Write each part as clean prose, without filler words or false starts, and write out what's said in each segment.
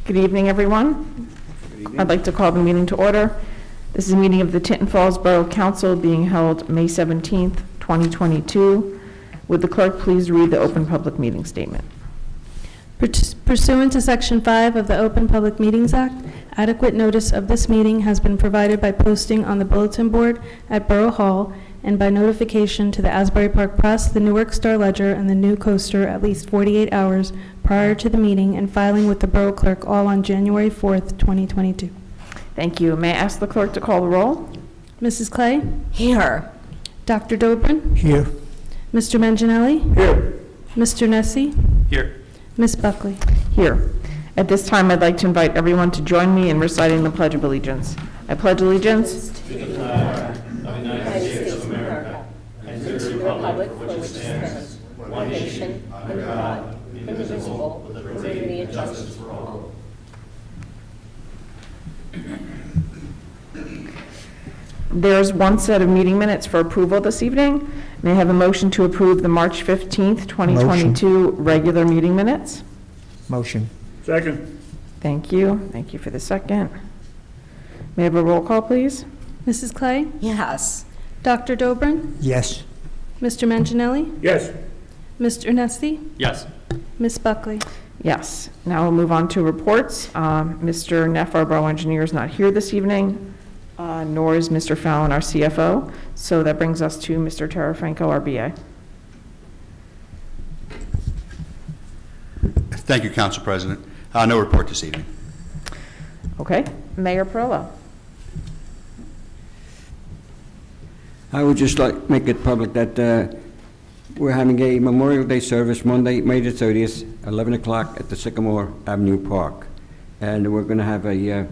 Good evening, everyone. Good evening. I'd like to call the meeting to order. This is a meeting of the Tinton Falls Borough Council being held May 17th, 2022. Would the clerk please read the open public meeting statement? Pursuant to Section 5 of the Open Public Meetings Act, adequate notice of this meeting has been provided by posting on the bulletin board at Borough Hall and by notification to the Asbury Park Press, the Newark Star Ledger, and the New Coaster at least 48 hours prior to the meeting and filing with the Borough Clerk all on January 4th, 2022. Thank you. May I ask the clerk to call the roll? Mrs. Clay? Here. Dr. Dobrin? Here. Mr. Manginelli? Here. Mr. Nessie? Here. Ms. Buckley? Here. At this time, I'd like to invite everyone to join me in reciting the Pledge of Allegiance. I pledge allegiance To the flag of the United States of America and to the republic for which it stands, one nation, under God, indivisible, with liberty and justice for all. There's one set of meeting minutes for approval this evening. May I have a motion to approve the March 15th, 2022 regular meeting minutes? Motion. Second. Thank you. Thank you for the second. May I have a roll call, please? Mrs. Clay? Yes. Dr. Dobrin? Yes. Mr. Manginelli? Yes. Mr. Nessie? Yes. Ms. Buckley? Yes. Now we'll move on to reports. Mr. Neff, our borough engineer, is not here this evening, nor is Mr. Fallon, our CFO. So that brings us to Mr. Terrafranco, our BA. Thank you, Council President. No report this evening. Okay. Mayor Perillo. I would just like to make it public that we're having a Memorial Day service Monday, May the 30th, 11 o'clock at the Sycamore Avenue Park. And we're going to have a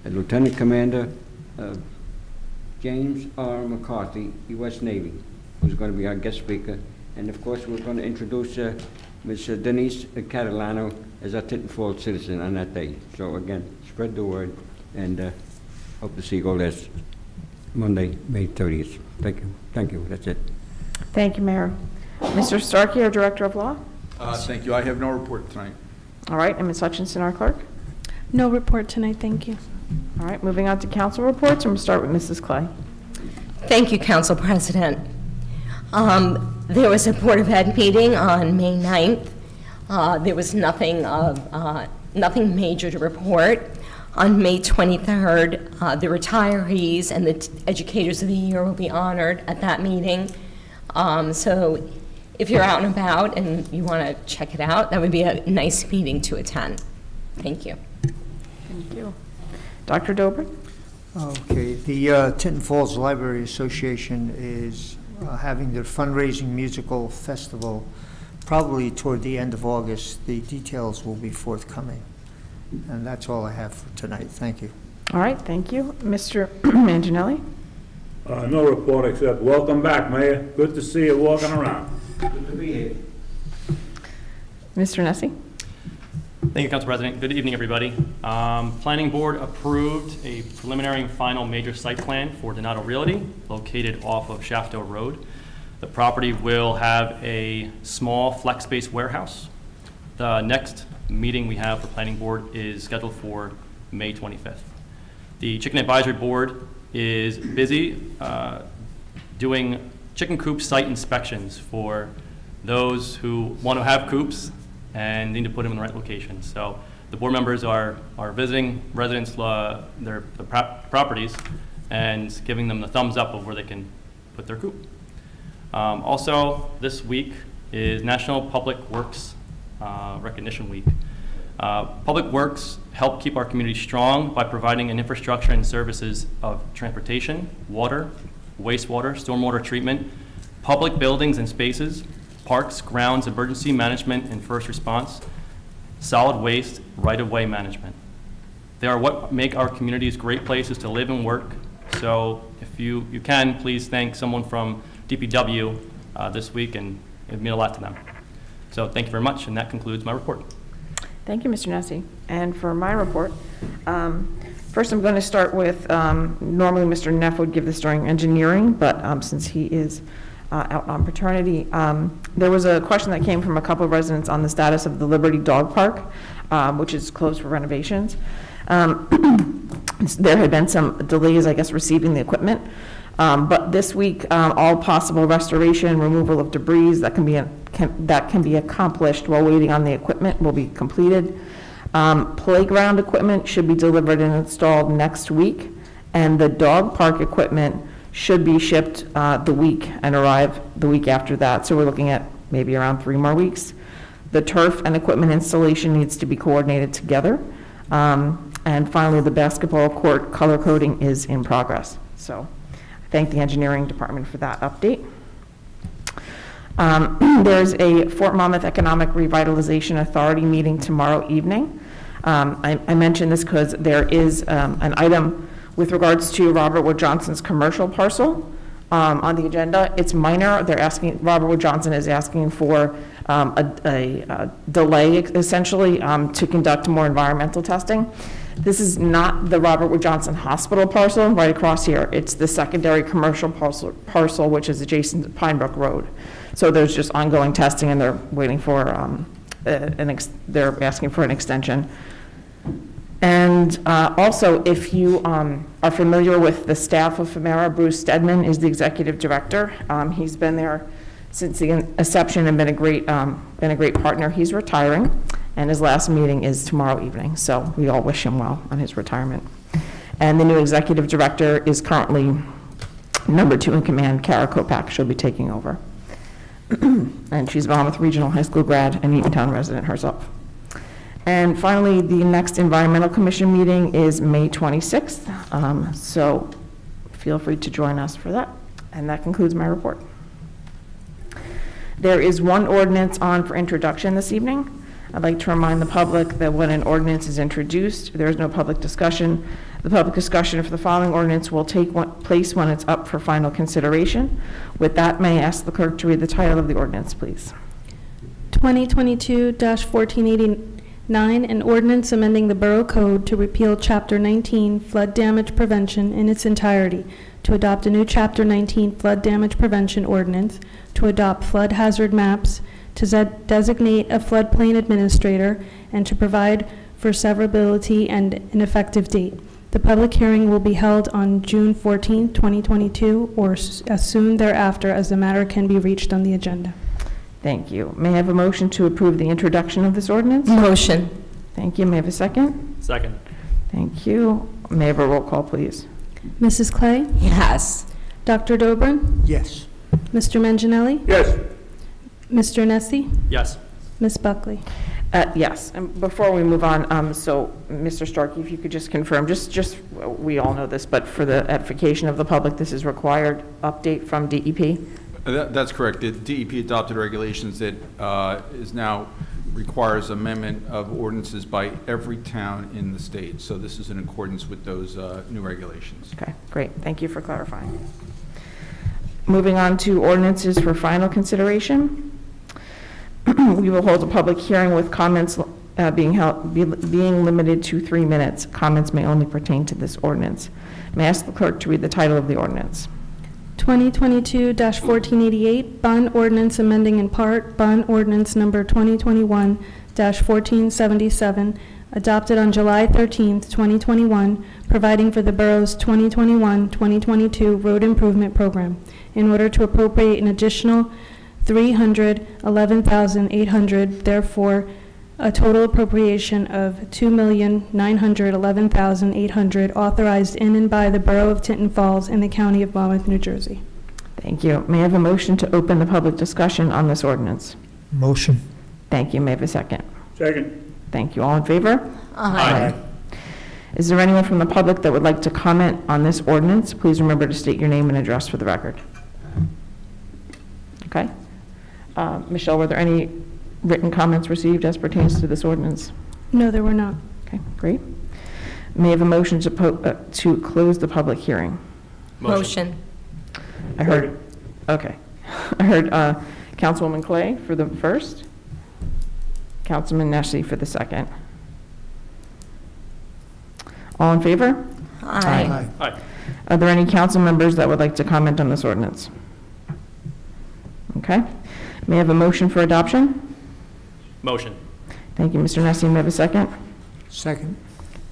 Lieutenant Commander, James R. McCarthy, U.S. Navy, who's going to be our guest speaker. And of course, we're going to introduce Ms. Denise Catalano as our Tinton Falls citizen on that day. So again, spread the word, and hope to see you all there Monday, May 30th. Thank you. Thank you. That's it. Thank you, Mayor. Mr. Starkey, our Director of Law. Thank you. I have no report tonight. All right. And Ms. Hutchinson, our Clerk. No report tonight, thank you. All right. Moving on to council reports. I'm going to start with Mrs. Clay. Thank you, Council President. There was a Board of Ed meeting on May 9th. There was nothing major to report. On May 23rd, the retirees and the Educators of the Year will be honored at that meeting. So if you're out and about and you want to check it out, that would be a nice meeting to attend. Thank you. Thank you. Dr. Dobrin. Okay, the Tinton Falls Library Association is having their fundraising musical festival probably toward the end of August. The details will be forthcoming. And that's all I have for tonight. Thank you. All right. Thank you. Mr. Manginelli. No report except welcome back, Mayor. Good to see you walking around. Good to be here. Mr. Nessie. Thank you, Council President. Good evening, everybody. Planning Board approved a preliminary and final major site plan for Donato Realty located off of Shafto Road. The property will have a small flex space warehouse. The next meeting we have for Planning Board is scheduled for May 25th. The Chicken Advisory Board is busy doing chicken coop site inspections for those who want to have coops and need to put them in the right location. So the board members are visiting residents, their properties, and giving them the thumbs up of where they can put their coop. Also, this week is National Public Works Recognition Week. Public Works help keep our community strong by providing an infrastructure and services of transportation, water, wastewater, stormwater treatment, public buildings and spaces, parks, grounds, emergency management and first response, solid waste, right-of-way management. They are what make our communities great places to live and work. So if you can, please thank someone from DPW this week, and it would mean a lot to them. So thank you very much, and that concludes my report. Thank you, Mr. Nessie. And for my report, first I'm going to start with, normally Mr. Neff would give this during engineering, but since he is out on paternity, there was a question that came from a couple of residents on the status of the Liberty Dog Park. which is closed for renovations. There had been some delays, I guess, receiving the equipment. But this week, all possible restoration, removal of debris that can be accomplished while waiting on the equipment will be completed. Playground equipment should be delivered and installed next week, and the dog park equipment should be shipped the week and arrive the week after that. So we're looking at maybe around 3 more weeks. The turf and equipment installation needs to be coordinated together. And finally, the basketball court color coding is in progress. So I thank the engineering department for that update. There's a Fort Monmouth Economic Revitalization Authority meeting tomorrow evening. I mention this because there is an item with regards to Robert Wood Johnson's commercial parcel on the agenda. It's minor. Robert Wood Johnson is asking for a delay, essentially, to conduct more environmental testing. This is not the Robert Wood Johnson Hospital parcel right across here. It's the secondary commercial parcel, which is adjacent to Pine Brook Road. So there's just ongoing testing, and they're waiting for they're asking for an extension. And also, if you are familiar with the staff of Femera, Bruce Stedman is the executive director. He's been there since the inception and been a great partner. He's retiring, and his last meeting is tomorrow evening. So we all wish him well on his retirement. And the new executive director is currently number 2 in command, Kara Kopak. She'll be taking over. And she's a Monmouth Regional High School grad and Eatontown resident herself. And finally, the next Environmental Commission meeting is May 26th. So feel free to join us for that. And that concludes my report. There is one ordinance on for introduction this evening. I'd like to remind the public that when an ordinance is introduced, there is no public discussion. The public discussion for the following ordinance will take place when it's up for final consideration. With that, may I ask the clerk to read the title of the ordinance, please? 2022-1489, an ordinance amending the Borough Code to repeal Chapter 19 flood damage prevention in its entirety, to adopt a new Chapter 19 flood damage prevention ordinance, to adopt flood hazard maps, to designate a floodplain administrator, and to provide for severability and an effective date. The public hearing will be held on June 14, 2022, or as soon thereafter as the matter can be reached on the agenda. Thank you. May I have a motion to approve the introduction of this ordinance? Motion. Thank you. May I have a second? Second. Thank you. May I have a roll call, please? Mrs. Clay? Yes. Dr. Dobrin? Yes. Mr. Manginelli? Yes. Mr. Nessie? Yes. Ms. Buckley? Yes, and before we move on, so Mr. Starkey, if you could just confirm, just we all know this, but for the edification of the public, this is required update from DEP? That's correct. The DEP adopted regulations that is now requires amendment of ordinances by every town in the state. So this is in accordance with those new regulations. Okay, great. Thank you for clarifying. Moving on to ordinances for final consideration. We will hold a public hearing with comments being limited to 3 minutes. Comments may only pertain to this ordinance. May I ask the clerk to read the title of the ordinance? 2022-1488, bond ordinance amending in part bond ordinance number 2021-1477, adopted on July 13, 2021, providing for the borough's 2021-2022 road improvement program in order to appropriate an additional $311,800, therefore a total appropriation of $2,911,800 authorized in and by the Borough of Tinton Falls in the County of Monmouth, New Jersey. Thank you. May I have a motion to open the public discussion on this ordinance? Motion. Thank you. May I have a second? Second. Thank you. All in favor? Aye. Is there anyone from the public that would like to comment on this ordinance? Please remember to state your name and address for the record. Okay. Michelle, were there any written comments received as pertains to this ordinance? No, there were not. Okay, great. May I have a motion to close the public hearing? Motion. I heard, okay. I heard Councilwoman Clay for the first, Councilman Nessie for the second. All in favor? Aye. Aye. Are there any council members that would like to comment on this ordinance? Okay. May I have a motion for adoption? Motion. Thank you, Mr. Nessie. May I have a second? Second.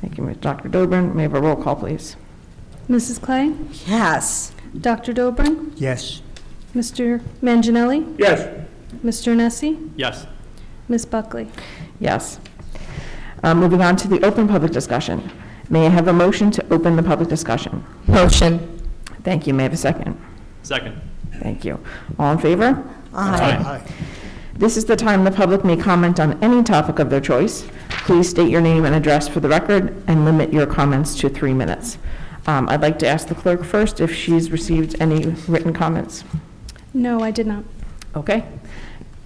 Thank you, Dr. Dobrin. May I have a roll call, please? Mrs. Clay? Yes. Dr. Dobrin? Yes. Mr. Manginelli? Yes. Mr. Nessie? Yes. Ms. Buckley? Yes. Moving on to the open public discussion. May I have a motion to open the public discussion? Motion. Thank you. May I have a second? Second. Thank you. All in favor? Aye. This is the time the public may comment on any topic of their choice. Please state your name and address for the record and limit your comments to 3 minutes. I'd like to ask the clerk first if she's received any written comments. No, I did not. Okay.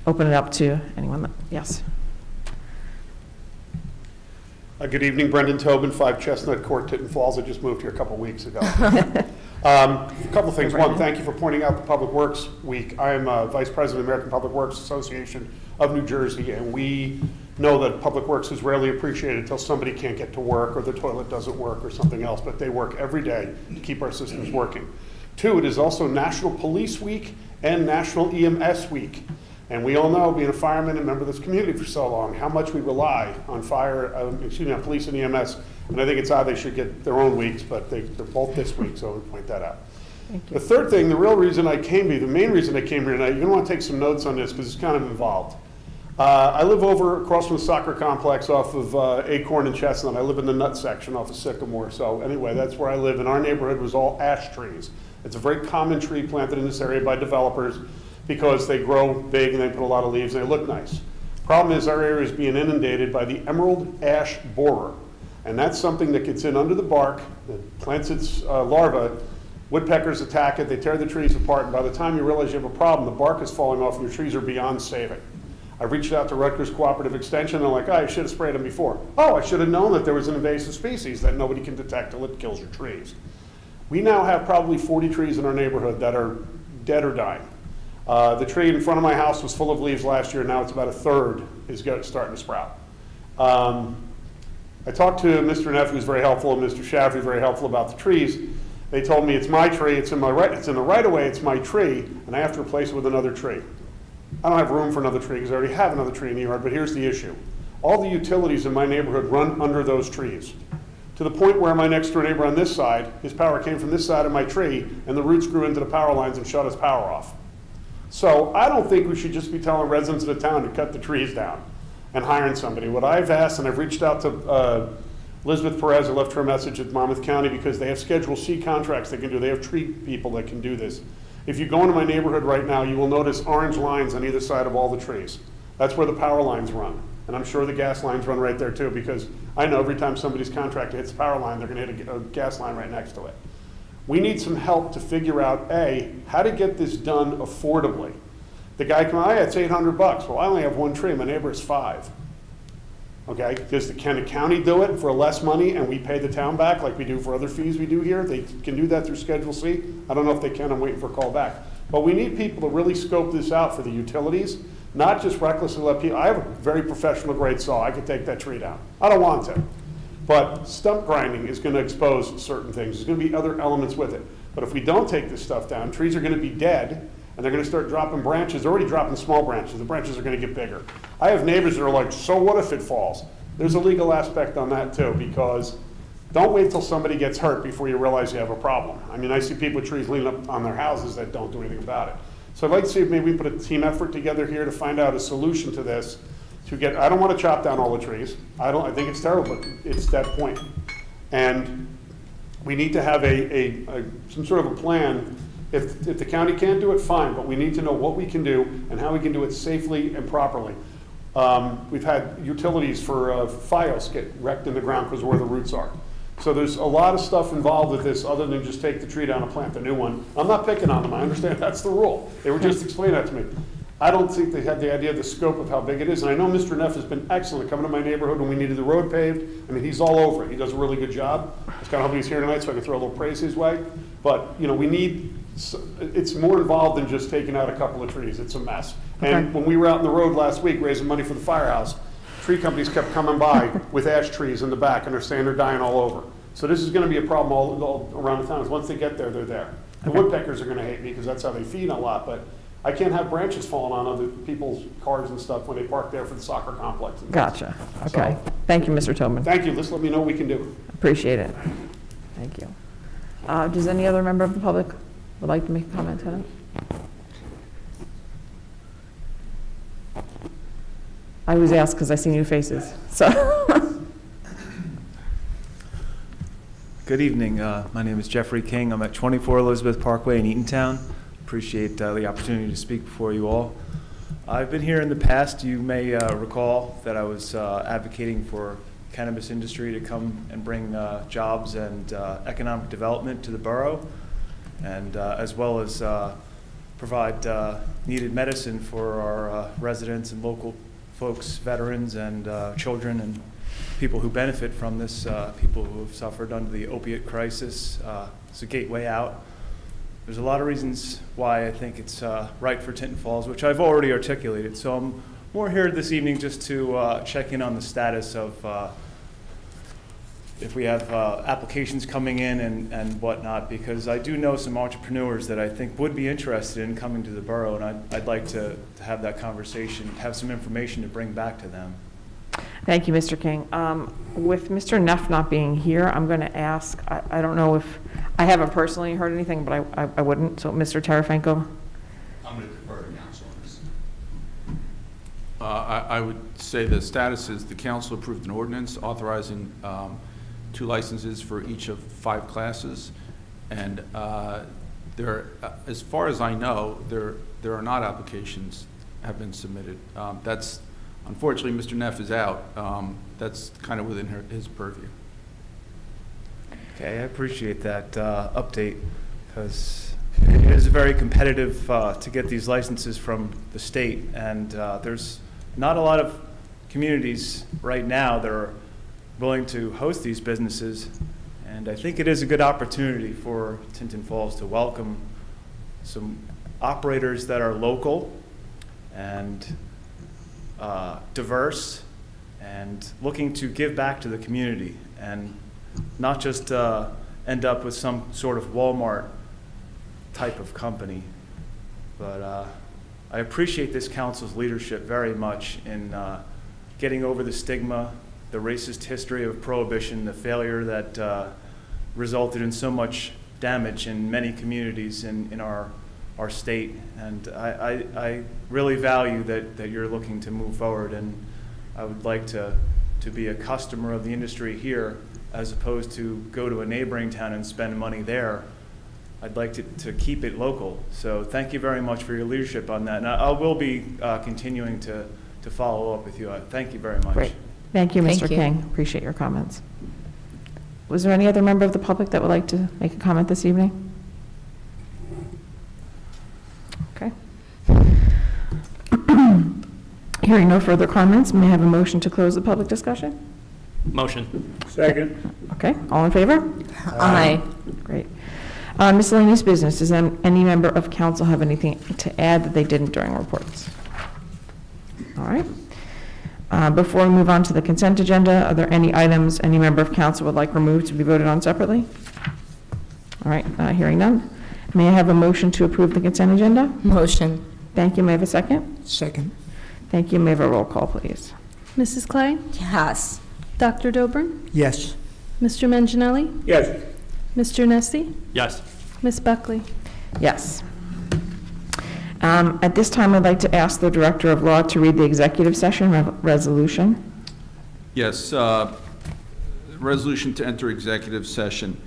Open it up to anyone. Yes. Good evening, Brendan Tobin, 5 Chestnut Court, Tinton Falls. I just moved here a couple weeks ago. A couple things. One, thank you for pointing out the Public Works Week. I am Vice President of the American Public Works Association of New Jersey, and we know that Public Works is rarely appreciated until somebody can't get to work or the toilet doesn't work or something else, but they work every day to keep our systems working. 2, it is also National Police Week and National EMS Week. And we all know, being a fireman and member of this community for so long, how much we rely on on police and EMS. And I think it's odd they should get their own weeks, but they're both this week, so I would point that out. The third thing, the real reason I came here, the main reason I came here tonight, you're gonna wanna take some notes on this because it's kind of involved. I live over across from the soccer complex off of Acorn and Chestnut. I live in the nut section off of Sycamore. So anyway, that's where I live. And our neighborhood was all ash trees. It's a very common tree planted in this area by developers because they grow big and they put a lot of leaves and they look nice. Problem is our area is being inundated by the emerald ash borer. And that's something that gets in under the bark, that plants its larvae. Woodpeckers attack it, they tear the trees apart, and by the time you realize you have a problem, the bark is falling off and your trees are beyond saving. I reached out to Rutgers Cooperative Extension, and they're like, oh, you should have sprayed them before. Oh, I should have known that there was an invasive species that nobody can detect till it kills your trees. We now have probably 40 trees in our neighborhood that are dead or dying. The tree in front of my house was full of leaves last year, now it's about a third is starting to sprout. I talked to Mr. Neff, who's very helpful, and Mr. Shaffrey, very helpful about the trees. They told me it's my tree, it's in the right of way, it's my tree, and I have to replace it with another tree. I don't have room for another tree because I already have another tree in the yard, but here's the issue. All the utilities in my neighborhood run under those trees, to the point where my next door neighbor on this side, his power came from this side of my tree, and the roots grew into the power lines and shut his power off. So I don't think we should just be telling residents of the town to cut the trees down and hiring somebody. What I've asked, and I've reached out to Elizabeth Perez, I left her a message at Monmouth County because they have Schedule C contracts they can do. They have tree people that can do this. If you go into my neighborhood right now, you will notice orange lines on either side of all the trees. That's where the power lines run. And I'm sure the gas lines run right there too, because I know every time somebody's contractor hits the power line, they're gonna hit a gas line right next to it. We need some help to figure out, A, how to get this done affordably. The guy come, oh yeah, it's $800. Well, I only have one tree, my neighbor has 5. Okay, can the county do it for less money and we pay the town back like we do for other fees we do here? They can do that through Schedule C. I don't know if they can, I'm waiting for a call back. But we need people to really scope this out for the utilities, not just recklessly let people, I have a very professional grade saw, I could take that tree down. I don't want to. But stump grinding is gonna expose certain things. There's gonna be other elements with it. But if we don't take this stuff down, trees are gonna be dead and they're gonna start dropping branches. They're already dropping small branches. The branches are gonna get bigger. I have neighbors that are like, so what if it falls? There's a legal aspect on that too, because don't wait till somebody gets hurt before you realize you have a problem. I mean, I see people with trees leaning up on their houses that don't do anything about it. So I'd like to see if maybe we put a team effort together here to find out a solution to this. I don't want to chop down all the trees. I think it's terrible, but it's that point. And we need to have some sort of a plan. If the county can't do it, fine, but we need to know what we can do and how we can do it safely and properly. We've had utilities for FiOS get wrecked in the ground because of where the roots are. So there's a lot of stuff involved with this other than just take the tree down and plant a new one. I'm not picking on them, I understand that's the rule. They were just explaining that to me. I don't think they had the idea of the scope of how big it is, and I know Mr. Neff has been excellent coming to my neighborhood when we needed the road paved. I mean, he's all over it. He does a really good job. I was kind of hoping he's here tonight so I can throw a little praise his way. But, you know, it's more involved than just taking out a couple of trees. It's a mess. And when we were out on the road last week raising money for the firehouse, tree companies kept coming by with ash trees in the back, and they're saying they're dying all over. So this is going to be a problem all around the town. Once they get there, they're there. The woodpeckers are going to hate me because that's how they feed a lot, but I can't have branches falling on other people's cars and stuff when they park there for the soccer complex. Gotcha. Okay. Thank you, Mr. Tobin. Thank you, just let me know what we can do. Appreciate it. Thank you. Does any other member of the public would like to make a comment on it? I always ask because I see new faces, so. Good evening. My name is Jeffrey King. I'm at 24 Elizabeth Parkway in Eatontown. Appreciate the opportunity to speak before you all. I've been here in the past. You may recall that I was advocating for cannabis industry to come and bring jobs and economic development to the borough, and as well as provide needed medicine for our residents and local folks, veterans and children and people who benefit from this, people who have suffered under the opiate crisis. It's a gateway out. There's a lot of reasons why I think it's right for Tinton Falls, which I've already articulated. So I'm more here this evening just to check in on the status of if we have applications coming in and whatnot, because I do know some entrepreneurs that I think would be interested in coming to the borough, and I'd like to have that conversation, have some information to bring back to them. Thank you, Mr. King. With Mr. Neff not being here, I'm going to ask, I don't know if, I haven't personally heard anything, but I wouldn't. So Mr. Tarafanko? I'm going to defer to council on this. I would say the status is the council approved an ordinance authorizing 2 licenses for each of 5 classes. And there, as far as I know, there are not applications have been submitted. That's, unfortunately, Mr. Neff is out. That's kind of within his purview. Okay, I appreciate that update, because it is very competitive to get these licenses from the state, and there's not a lot of communities right now that are willing to host these businesses, and I think it is a good opportunity for Tinton Falls to welcome some operators that are local and diverse and looking to give back to the community and not just end up with some sort of Walmart type of company. But I appreciate this council's leadership very much in getting over the stigma, the racist history of prohibition, the failure that resulted in so much damage in many communities in our state. And I really value that you're looking to move forward, and I would like to be a customer of the industry here as opposed to go to a neighboring town and spend money there. I'd like to keep it local. So thank you very much for your leadership on that. And I will be continuing to follow up with you. Thank you very much. Great. Thank you, Mr. Thank you. King. Appreciate your comments. Was there any other member of the public that would like to make a comment this evening? Okay. Hearing no further comments, may I have a motion to close the public discussion? Motion. Second. Okay, all in favor? Aye. Great. Miscellaneous business, does any member of council have anything to add that they didn't during reports? All right. Before we move on to the consent agenda, are there any items any member of council would like removed to be voted on separately? All right, hearing none. May I have a motion to approve the consent agenda? Motion. Thank you. May I have a second? Second. Thank you. May I have a roll call, please? Mrs. Clay? Yes. Dr. Dobrin? Yes. Mr. Manginelli? Yes. Mr. Nesty? Yes. Ms. Buckley? Yes. At this time, I'd like to ask the Director of Law to read the executive session resolution. Yes, resolution to enter executive session.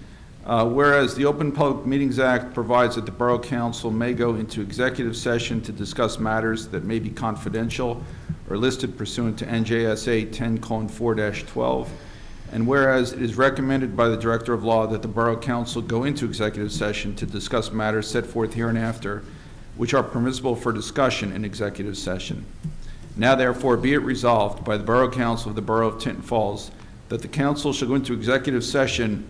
Whereas the Open Public Meetings Act provides that the Borough Council may go into executive session to discuss matters that may be confidential or listed pursuant to NJSA 10:4-12, and whereas it is recommended by the Director of Law that the Borough Council go into executive session to discuss matters set forth hereinafter, which are permissible for discussion in executive session. Now therefore be it resolved by the Borough Council of the Borough of Tinton Falls that the council shall go into executive session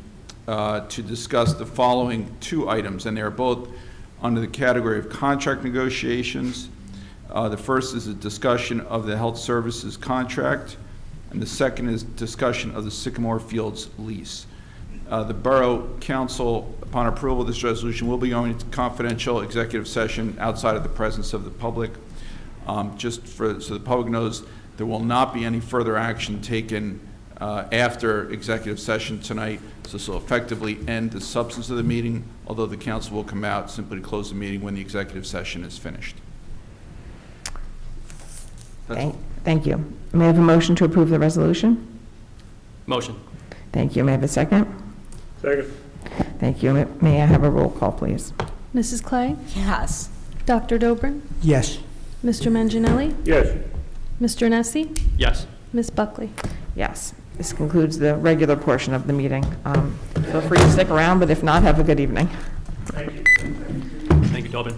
to discuss the following 2 items, and they are both under the category of contract negotiations. The first is a discussion of the health services contract, and the second is discussion of the Sycamore Fields lease. The Borough Council, upon approval of this resolution, will be going into confidential executive session outside of the presence of the public. So the public knows, there will not be any further action taken after executive session tonight. So this will effectively end the substance of the meeting, although the council will come out simply to close the meeting when the executive session is finished. Thank you. May I have a motion to approve the resolution? Motion. Thank you. May I have a second? Second. Thank you. May I have a roll call, please? Mrs. Clay? Yes. Dr. Dobrin? Yes. Mr. Manginelli? Yes. Mr. Nessie? Yes. Ms. Buckley? Yes. This concludes the regular portion of the meeting. Feel free to stick around, but if not, have a good evening. Thank you, Tobin.